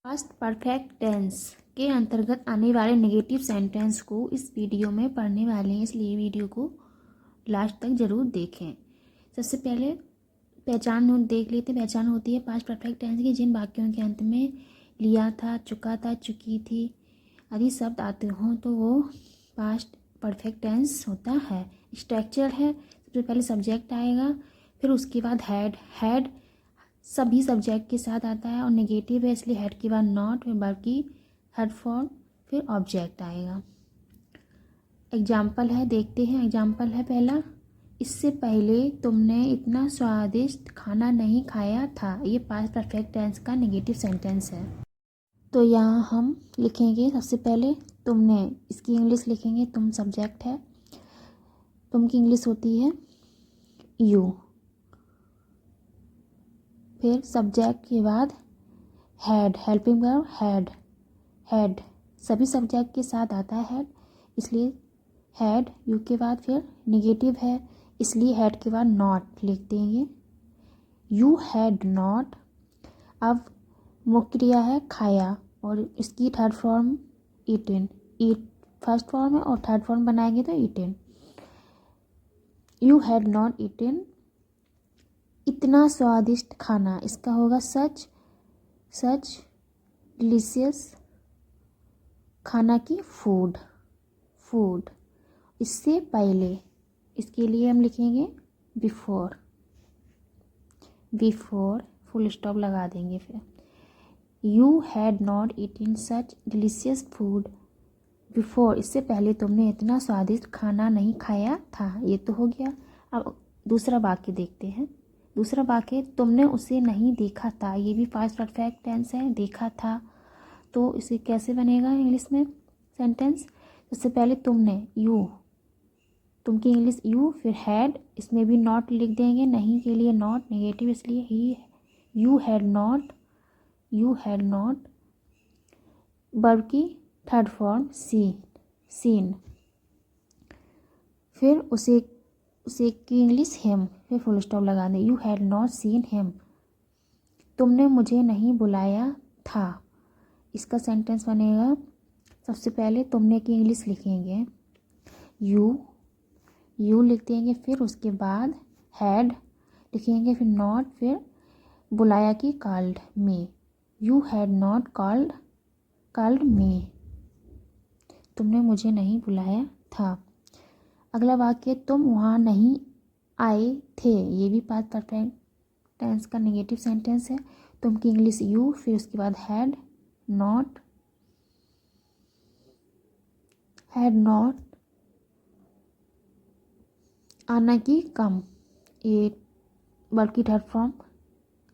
Past perfect tense के अंतर्गत आने वाले नेगेटिव सेंटेंस को इस वीडियो में पढ़ने वाले हैं, इसलिए वीडियो को लास्ट तक ज़रूर देखें। सबसे पहले पहचान देख लेते हैं। पहचान होती है पास्ट परफेक्ट टेंस की जिन वाक्यों के अंत में लिया था, चुका था, चुकी थी आदि शब्द आते हों तो वो पास्ट परफेक्ट टेंस होता है। स्ट्रक्चर है, सबसे पहले सब्जेक्ट आएगा, फिर उसके बाद हैड सभी सब्जेक्ट के साथ आता है और नेगेटिव है इसलिए हेड के बाद नॉट, फिर बाकी हेड फॉर्म, फिर ऑब्जेक्ट आएगा। एग्जाम्पल है, देखते हैं। एग्जाम्पल है पहला, इससे पहले तुमने इतना स्वादिष्ट खाना नहीं खाया था। ये पास्ट परफेक्ट टेंस का नेगेटिव सेंटेंस है। तो यहाँ हम लिखेंगे सबसे पहले तुमने, इसकी इंग्लिश लिखेंगे, तुम सब्जेक्ट है, तुम की इंग्लिश होती है यू। फिर सब्जेक्ट के बाद हैड, हेल्पिंग वर्ब हैड सभी सब्जेक्ट के साथ आता है हैड, इसलिए हैड। यू के बाद फिर नेगेटिव है इसलिए हैड के बाद नॉट लिख देंगे, यू हैड नॉट। अब मुख्य क्रिया है खाया और इसकी third form eaten, eat first form है और थर्ड फॉर्म बनाएंगे तो eaten. You had not eaten इतना स्वादिष्ट खाना, इसका होगा सच डिलीशियस खाना की फूड। इससे पहले, इसके लिए हम लिखेंगे बिफोर फुल स्टॉप लगा देंगे। फिर you had not eaten such delicious food before, इससे पहले तुमने इतना स्वादिष्ट खाना नहीं खाया था। ये तो हो गया। अब दूसरा वाक्य देखते हैं। दूसरा वाक्य, तुमने उसे नहीं देखा था। ये भी पास्ट परफेक्ट टेंस है, देखा था। तो इसे कैसे बनेगा इंग्लिश में सेंटेंस? सबसे पहले तुमने, यू, तुम की इंग्लिश यू, फिर हैड, इसमें भी नॉट लिख देंगे, नहीं के लिए नॉट, नेगेटिव इसलिए ही। यू हैड नॉट वर्ब की थर्ड फॉर्म सीन, फिर उसे की इंग्लिश हिम, फिर फुल स्टॉप लगा दें। You had not seen him, तुमने मुझे नहीं बुलाया था। इसका सेंटेंस बनेगा, सबसे पहले तुमने की इंग्लिश लिखेंगे यू लिख देंगे, फिर उसके बाद हैड लिखेंगे, फिर नॉट, फिर बुलाया की called me. You had not called me, तुमने मुझे नहीं बुलाया था। अगला वाक्य, तुम वहाँ नहीं आए थे। ये भी पास्ट परफेक्ट टेंस का नेगेटिव सेंटेंस है। तुम की इंग्लिश यू, फिर उसके बाद हैड नॉट आना की कम, ये वर्ब की थर्ड फॉर्म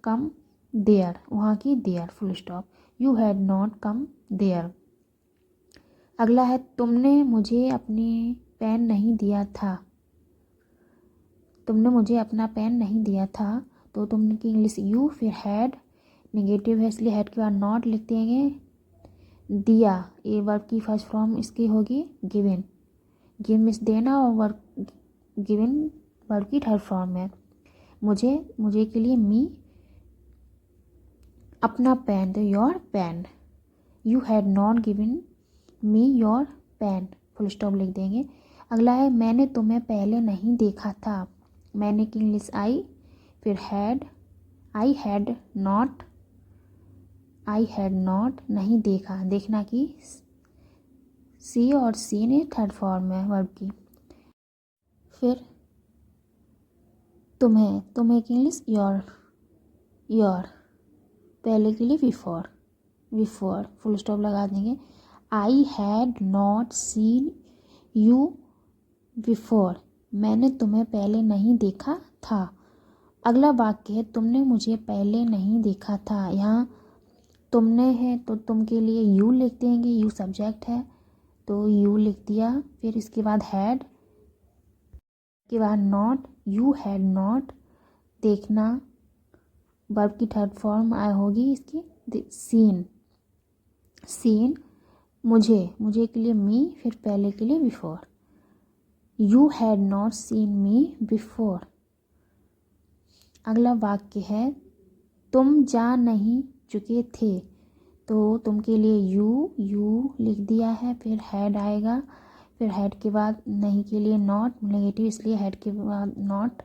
कम देयर, वहाँ की there, full stop. You had not come there. अगला है, तुमने मुझे अपनी पेन नहीं दिया था। तुमने मुझे अपना पेन नहीं दिया था। तो तुमने की इंग्लिश यू, फिर हैड, नेगेटिव है इसलिए हैड के बाद नॉट लिख देंगे, दिया, ये वर्ब की फर्स्ट फॉर्म इसकी होगी गिवन मीन्स देना, और वर्ब गिवन वर्ब की थर्ड फॉर्म है। मुझे के लिए मी, अपना पेन तो your pen. You had not given me your pen, full stop लिख देंगे। अगला है, मैंने तुम्हें पहले नहीं देखा था। मैंने की इंग्लिश आई, फिर हैड, आई हैड नॉट नहीं देखा, देखना की सी और सी ने थर्ड फॉर्म है वर्ब की। फिर तुम्हें की इंग्लिश योर, पहले के लिए बिफोर फुल स्टॉप लगा देंगे। I had not seen you before, मैंने तुम्हें पहले नहीं देखा था। अगला वाक्य है, तुमने मुझे पहले नहीं देखा था। यहाँ तुमने है तो तुम के लिए यू लिख देंगे, यू सब्जेक्ट है तो यू लिख दिया, फिर इसके बाद हैड के बाद नॉट, यू हैड नॉट, देखना वर्ब की थर्ड फॉर्म होगी इसकी सीन, मुझे के लिए मी, फिर पहले के लिए before. You had not seen me before. अगला वाक्य है, तुम जा नहीं चुके थे। तो तुम के लिए यू लिख दिया है, फिर हैड आएगा, फिर हैड के बाद नहीं के लिए नॉट, नेगेटिव इसलिए हैड के बाद not.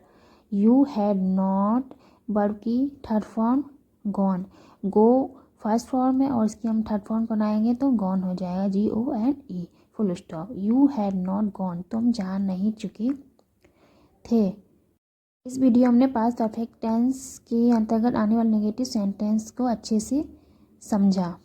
You had not, verb की थर्ड फॉर्म गॉन, गो फर्स्ट फॉर्म है और इसकी हम थर्ड फॉर्म बनाएंगे तो गॉन हो जाएगा, GONE, full stop. You had not gone, तुम जा नहीं चुके थे। इस वीडियो हमने पास्ट परफेक्ट टेंस के अंतर्गत आने वाले नेगेटिव सेंटेंस को अच्छे से समझा।